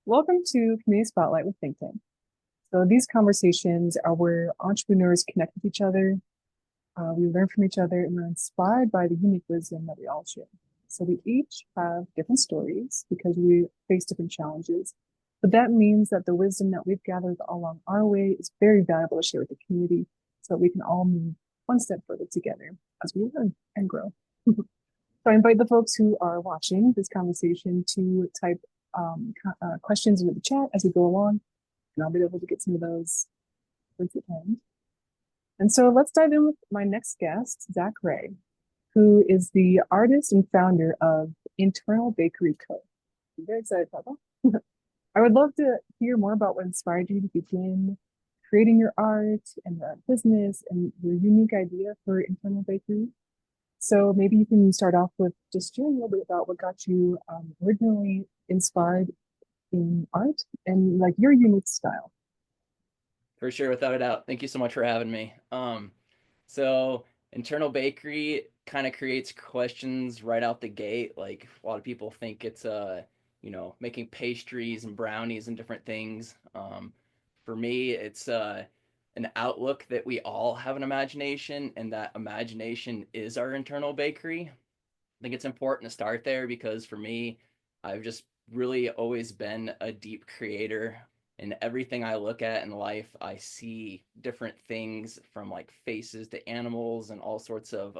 Welcome to Community Spotlight with Think Tank. So these conversations are where entrepreneurs connect with each other, we learn from each other, and we're inspired by the unique wisdom that we all share. So we each have different stories because we face different challenges. But that means that the wisdom that we've gathered along our way is very valuable to share with the community so that we can all move one step further together as we learn and grow. So I invite the folks who are watching this conversation to type questions into the chat as we go along, and I'll be able to get some of those towards the end. And so let's dive in with my next guest, Zach Ray, who is the artist and founder of Internal Bakery Co. I'm very excited about that. I would love to hear more about what inspired you to begin creating your art and the business and your unique idea for Internal Bakery. So maybe you can start off with just sharing a little bit about what got you originally inspired in art and like your unique style. For sure, without a doubt. Thank you so much for having me. So internal bakery kind of creates questions right out the gate. Like a lot of people think it's making pastries and brownies and different things. For me, it's an outlook that we all have an imagination, and that imagination is our internal bakery. I think it's important to start there because for me, I've just really always been a deep creator. In everything I look at in life, I see different things from like faces to animals and all sorts of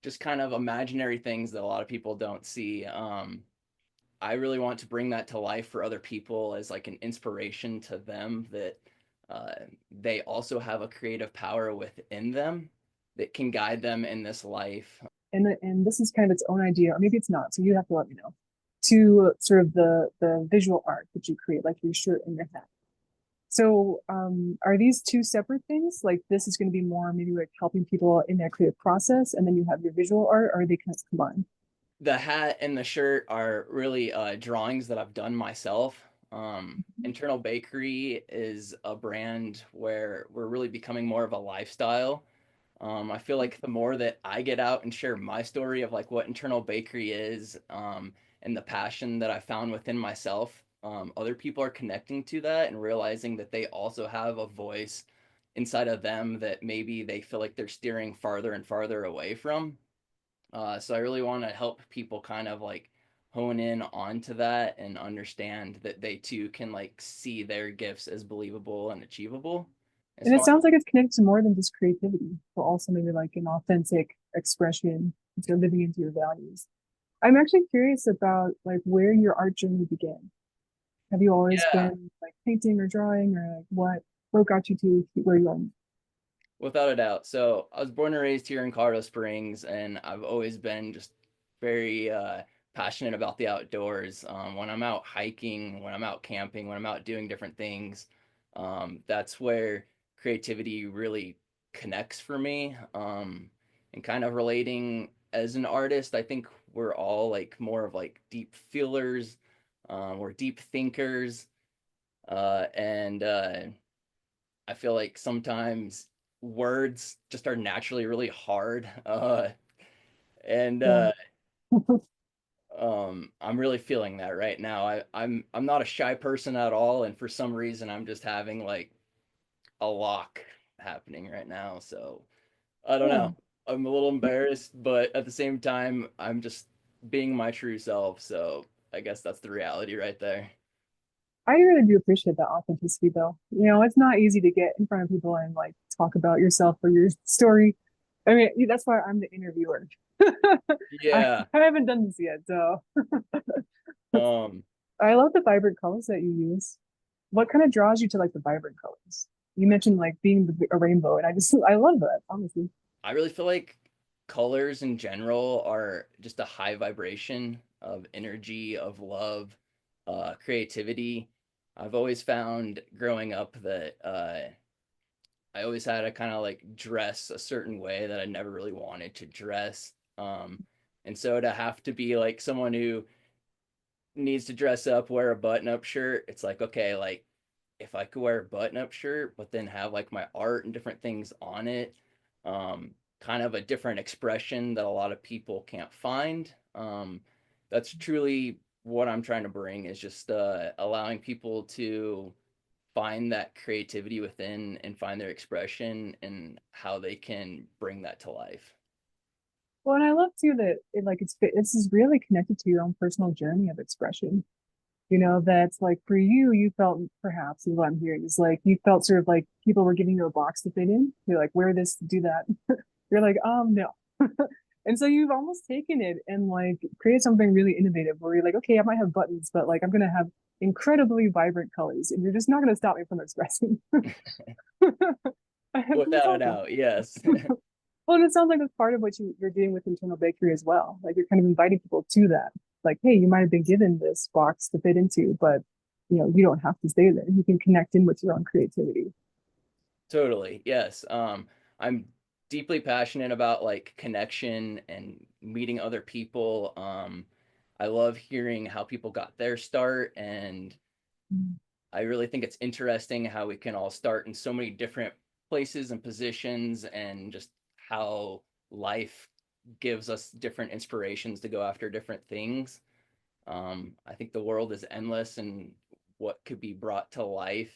just kind of imaginary things that a lot of people don't see. I really want to bring that to life for other people as like an inspiration to them that uh, they also have a creative power within them that can guide them in this life. And this is kind of its own idea, or maybe it's not. So you have to let me know. To sort of the visual art that you create, like your shirt and your hat. So are these two separate things? Like this is going to be more maybe like helping people in their creative process, and then you have your visual art, or are they kind of combined? The hat and the shirt are really drawings that I've done myself. Internal Bakery is a brand where we're really becoming more of a lifestyle. I feel like the more that I get out and share my story of like what Internal Bakery is, and the passion that I found within myself, other people are connecting to that and realizing that they also have a voice inside of them that maybe they feel like they're steering farther and farther away from. So I really want to help people kind of like hone in onto that and understand that they too can like see their gifts as believable and achievable. As And it far sounds like it's connected to more than just creativity, but also maybe like an authentic expression if you're living into your values. I'm actually curious about like where your art journey began. Have you always Yeah, been like painting or drawing, or like what got you to where you are? without a doubt. So I was born and raised here in Colorado Springs, and I've always been just very passionate about the outdoors. When I'm out hiking, when I'm out camping, when I'm out doing different things, that's where creativity really connects for me. And kind of relating as an artist, I think we're all like more of like deep feelers, we're deep thinkers, and I feel like sometimes words just are naturally really hard. And Yeah. I'm really feeling that right now. I'm not a shy person at all, and for some reason I'm just having like a lock happening right now. So I don't Yeah. know. I'm a little embarrassed, but at the same time, I'm just being my true self. So I guess that's the reality right there. I really do appreciate that authenticity though. You know, it's not easy to get in front of people and like talk about yourself or your story. I mean, that's why I'm the interviewer. I, Yeah. I haven't done this yet, so Um, I love the vibrant colors that you use. What kind of draws you to like the vibrant colors? You mentioned like being a rainbow, and I love that, honestly. I really feel like colors in general are just a high vibration of energy, of love, creativity. I've always found growing up that I always had to kind of like dress a certain way that I never really wanted to dress. And so to have to be like someone who needs to dress up, wear a button up shirt, it's like, okay, like if I could wear a button up shirt, but then have like my art and different things on it, kind of a different expression that a lot of people can't find. That's truly what I'm trying to bring is just allowing people to find that creativity within and find their expression and how they can bring that to life. Well, and I love too that this is really connected to your own personal journey of expression. You know, that's like for you, you felt perhaps is what I'm hearing is like you felt sort of like people were giving you a box to fit in. You're like, wear this, do that. You're like, no. And so you've almost taken it and like created something really innovative where you're like, okay, I might have buttons, but like I'm gonna have incredibly vibrant colors, and you're just not gonna stop me from expressing. It's Without a awesome. doubt, yes. Well, and it sounds like that's part of what you're doing with internal bakery as well. Like you're kind of inviting people to that. Like, hey, you might have been given this box to fit into, but you don't have to stay there. You can connect in with your own creativity. Totally. Yes. I'm deeply passionate about like connection and meeting other people. I love hearing how people got their start, and Mm. I really think it's interesting how we can all start in so many different places and positions, and just how life gives us different inspirations to go after different things. I think the world is endless and what could be brought to life.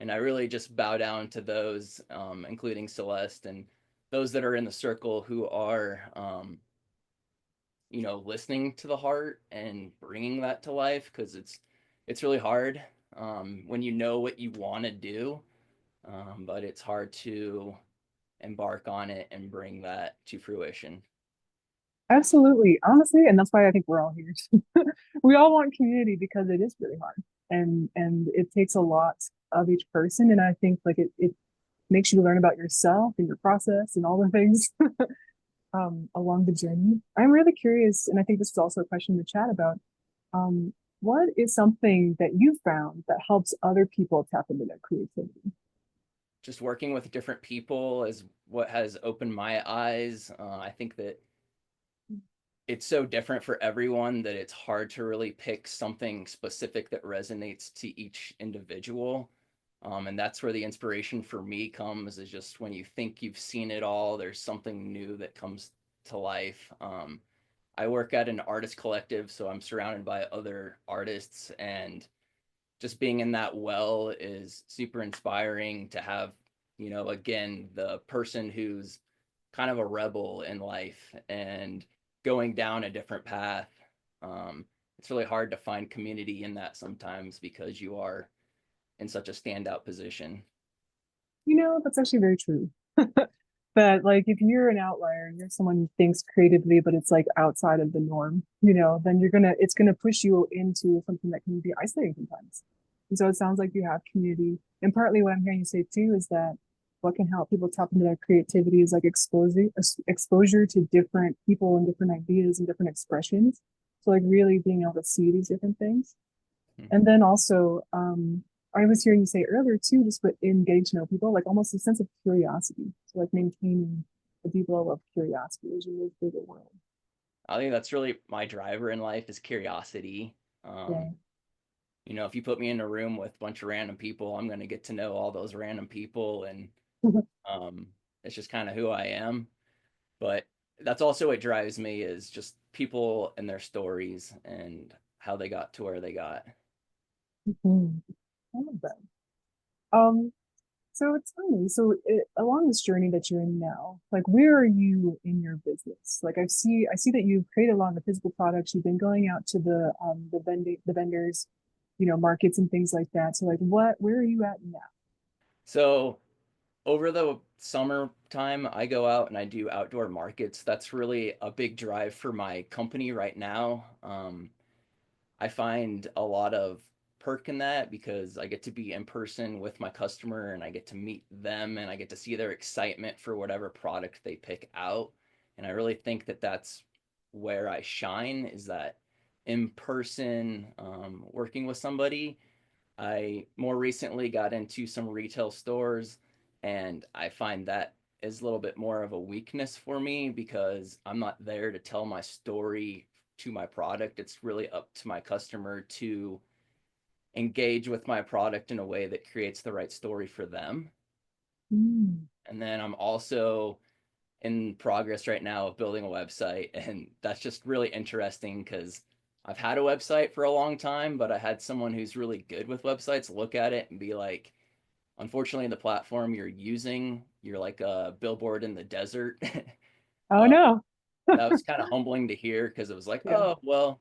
And I really just bow down to those, including Celeste and those that are in the circle who are, listening to the heart and bringing that to life, because it's really hard when you know what you want to do, but it's hard to embark on it and bring that to fruition. Absolutely, honestly, and that's why I think we're all here. We all want community because it is really hard, and it takes a lot of each person. And I think like it makes you learn about yourself and your process and all the things along the journey. I'm really curious, and I think this is also a question to chat about. What is something that you found that helps other people tap into their creativity? Just working with different people is what has opened my eyes. I think that it's so different for everyone that it's hard to really pick something specific that resonates to each individual. And that's where the inspiration for me comes, is just when you think you've seen it all, there's something new that comes to life. I work at an artist collective, so I'm surrounded by other artists, and just being in that well is super inspiring to have, again, the person who's kind of a rebel in life and going down a different path. Um, it's really hard to find community in that sometimes because you are in such a standout position. That's actually very true. That like if you're an outlier and you're someone who thinks creatively, but it's like outside of the norm, then it's gonna push you into something that can be isolating sometimes. And so it sounds like you have community. And partly what I'm hearing you say too is that what can help people tap into their creativity is like exposure to different people and different ideas and different expressions. So like really being able to see these different things. And then also, I was hearing you say earlier too, just but in getting to know people, like almost a sense of curiosity. So like maintaining a deep level of curiosity as you move through the world. I think that's really my driver in life, is curiosity. Yeah. Um, if you put me in a room with a bunch of random people, I'm going to get to know all those random people, and um, it's just kind of who I am. But that's also what drives me, is just people and their stories and how they got to where they got. Mhm. I love that. Um, so it's funny. Along this journey that you're in now, like where are you in your business? Like I see that you've created a lot of the physical products. You've been going out to the vendors, markets and things like that. So like where are you at now? So over the summertime, I go out and I do outdoor markets. That's really a big drive for my company right now. I find a lot of perk in that because I get to be in person with my customer, and I get to meet them, and I get to see their excitement for whatever product they pick out. And I really think that that's where I shine, is that in person, working with somebody. I more recently got into some retail stores, and I find that is a little bit more of a weakness for me because I'm not there to tell my story to my product. It's really up to my customer to engage with my product in a way that creates the right story for them. Mm. And then I'm also in progress right now of building a website, and that's just really interesting because I've had a website for a long time, but I had someone who's really good with websites look at it and be like, unfortunately, the platform you're using, you're like a billboard in the desert. Oh uh, no. that was kind of humbling to hear because it was like, Yeah. oh, well,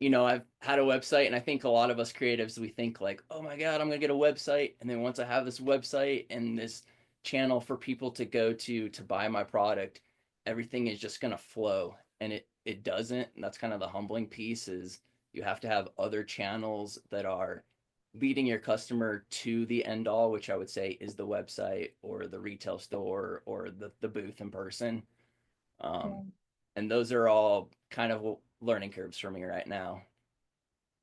I've had a website, and I think a lot of us creatives, we think like, oh my God, I'm gonna get a website. And then once I have this website and this channel for people to go to buy my product, everything is just gonna flow. And it doesn't. And that's kind of the humbling piece is you have to have other channels that are leading your customer to the end all, which I would say is the website or the retail store or the booth in person. Um, Yeah. and those are all kind of learning curves for me right now.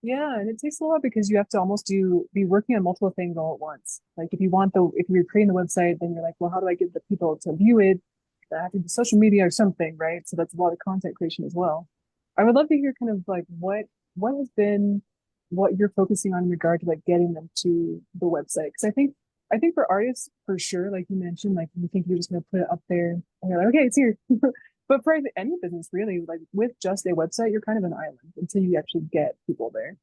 Yeah, and it takes a lot because you have to almost be working on multiple things all at once. Like if you're creating the website, then you're like, well, how do I get the people to view it? I have to do social media or something, right? So that's a lot of content creation as well. I would love to hear kind of like what has been what you're focusing on in regard to like getting them to the website. Because I think for artists for sure, like you mentioned, like you think you're just gonna put it up there and you're like, okay, it's here. But for any business, really, like with just a website, you're kind of an island until you actually get people there.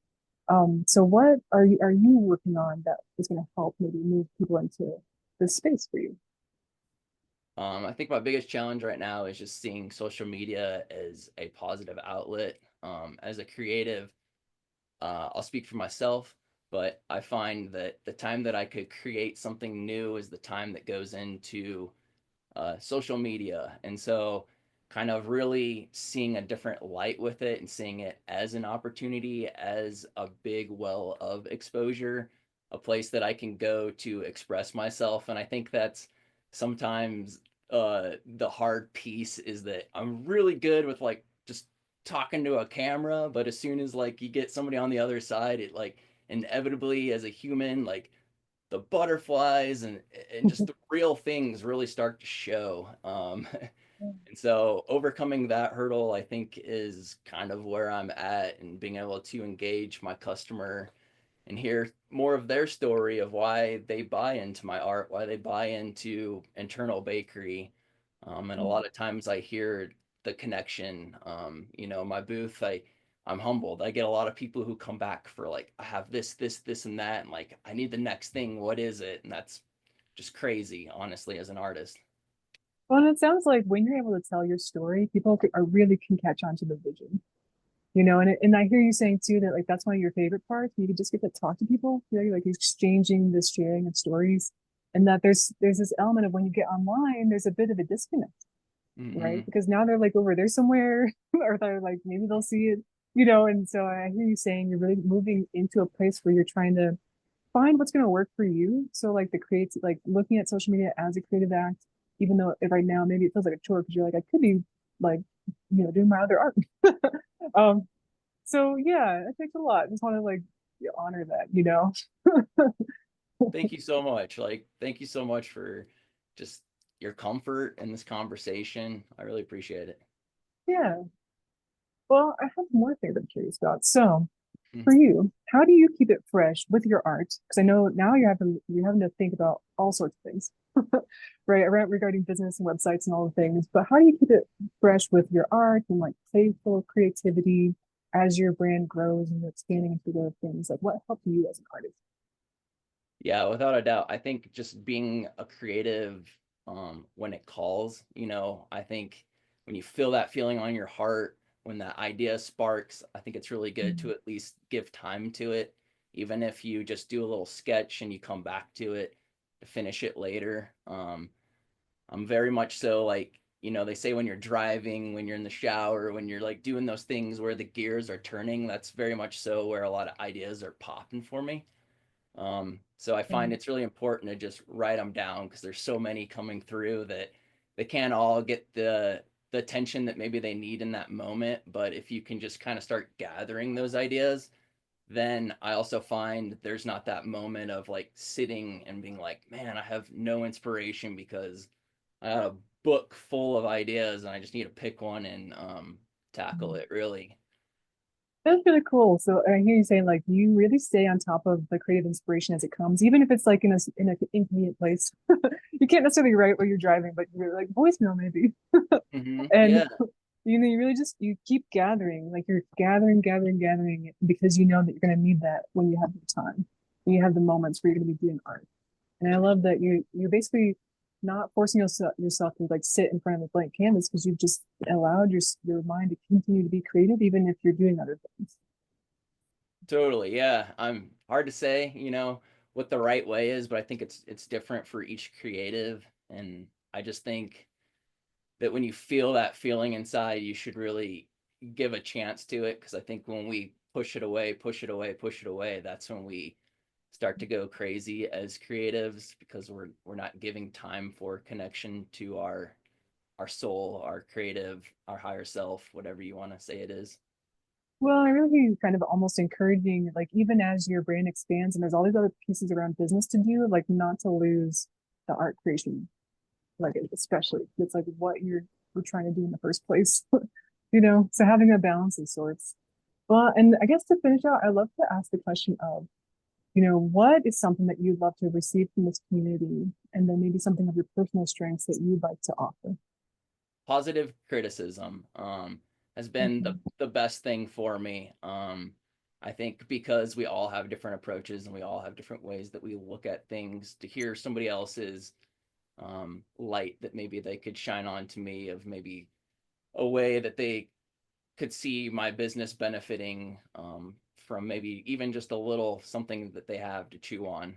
So what are you working on that is going to help maybe move people into this space for you? I think my biggest challenge right now is just seeing social media as a positive outlet. As a creative, I'll speak for myself, but I find that the time that I could create something new is the time that goes into social media. And so, kind of really seeing a different light with it and seeing it as an opportunity, as a big well of exposure, a place that I can go to express myself. And I think that's sometimes the hard piece is that I'm really good with like just talking to a camera, but as soon as like you get somebody on the other side, it like inevitably as a human, like the butterflies and just the real things really start to show. And so overcoming that hurdle, I think, is kind of where I'm at, and being able to engage my customer and hear more of their story of why they buy into my art, why they buy into internal bakery. And a lot of times I hear the connection. My booth, I'm humbled. I get a lot of people who come back for like, I have this, and that, and like, I need the next thing. What is it? And that's just crazy, honestly, as an artist. Well, and it sounds like when you're able to tell your story, people are really can catch on to the vision, and I hear you saying too that like that's one of your favorite parts. You can just get to talk to people, you're like exchanging this sharing of stories, and that there's this element of when you get online, there's a bit of a disconnect, right? Hmm. Because now they're like over there somewhere, or they're like maybe they'll see it, and so I hear you saying you're really moving into a place where you're trying to find what's going to work for you. So like the creates like looking at social media as a creative act, even though right now maybe it feels like a chore because you're like I could be like doing my other art. um, so yeah, it takes a lot. I just want to like honor that. Thank you so much. Like, thank you so much for just your comfort in this conversation. I really appreciate it. Yeah. Well, I have more things I'm curious about. So for you, how do you keep it fresh with your art? Because I know now you're having to think about all sorts of things, right? Around regarding business and websites and all the things. But how do you keep it fresh with your art and like playful creativity as your brand grows and you're expanding into other things? Like what helped you as an artist? Yeah, without a doubt. I think just being a creative, when it calls, I think when you feel that feeling on your heart, when that idea sparks, I think it's really good to Mm. at least give time to it, even if you just do a little sketch and you come back to it to finish it later. I'm very much so like, they say when you're driving, when you're in the shower, when you're like doing those things where the gears are turning, that's very much so where a lot of ideas are popping for me. So I find Mm. it's really important to just write them down because there's so many coming through that they can't all get the attention that maybe they need in that moment. But if you can just kind of start gathering those ideas, then I also find there's not that moment of like sitting and being like, man, I have no inspiration because I got a book full of ideas and I just need to pick one and tackle Mm. it really. That's really cool. So I hear you saying like you really stay on top of the creative inspiration as it comes, even if it's like in an inconvenient place. You can't necessarily write while you're driving, but you're like voicemail maybe. And Yeah. You know, you really just you keep gathering, like you're gathering because you know that you're going to need that when you have the time, when you have the moments where you're going to be doing art. And I love that you're basically not forcing yourself to like sit in front of a blank canvas because you've just allowed your mind to continue to be creative even if you're doing other things. Totally, yeah. I'm hard to say, what the right way is, but I think it's different for each creative, and I just think that when you feel that feeling inside, you should really give a chance to it, because I think when we push it away, push it away, push it away, that's when we start to go crazy as creatives, because we're not giving time for connection to our soul, our creative, our higher self, whatever you want to say it is. Well, I really kind of almost encouraging, like even as your brain expands and there's all these other pieces around business to do, like not to lose the art creation, like especially it's like what you're trying to do in the first place, you know. So having a balance of sorts. Well, and I guess to finish out, I love to ask the question of, what is something that you'd love to receive from this community, and then maybe something of your personal strengths that you'd like to offer. Positive criticism has been the Mhm. the best thing for me. I think because we all have different approaches and we all have different ways that we look at things, to hear somebody else's light that maybe they could shine on to me, of maybe a way that they could see my business benefiting from maybe even just a little something that they have to chew on.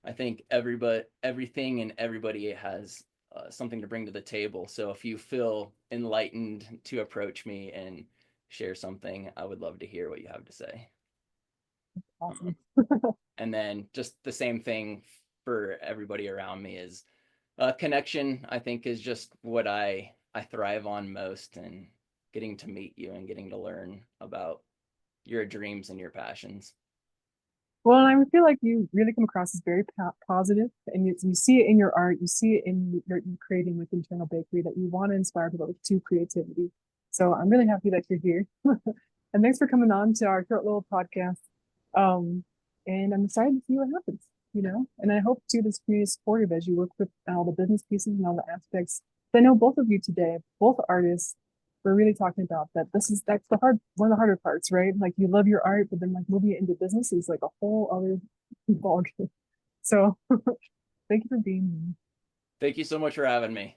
I think everything and everybody has something to bring to the table. So if you feel enlightened to approach me and share something, I would love to hear what you have to say. Awesome. And then just the same thing for everybody around me is connection. I think is just what I thrive on most, and getting to meet you and getting to learn about your dreams and your passions. Well, I feel like you really come across as very positive, and you see it in your art, you see it in your creating with Internal Bakery that you want to inspire people to creativity. So I'm really happy that you're here, and thanks for coming on to our short little podcast. Um, and I'm excited to see what happens, And I hope too this community is supportive as you work with all the business pieces and all the aspects. I know both of you today, both artists, we're really talking about that. That's the hard one of the harder parts, right? Like you love your art, but then like moving it into business is like a whole other ballgame. So thank you for being here. Thank you so much for having me.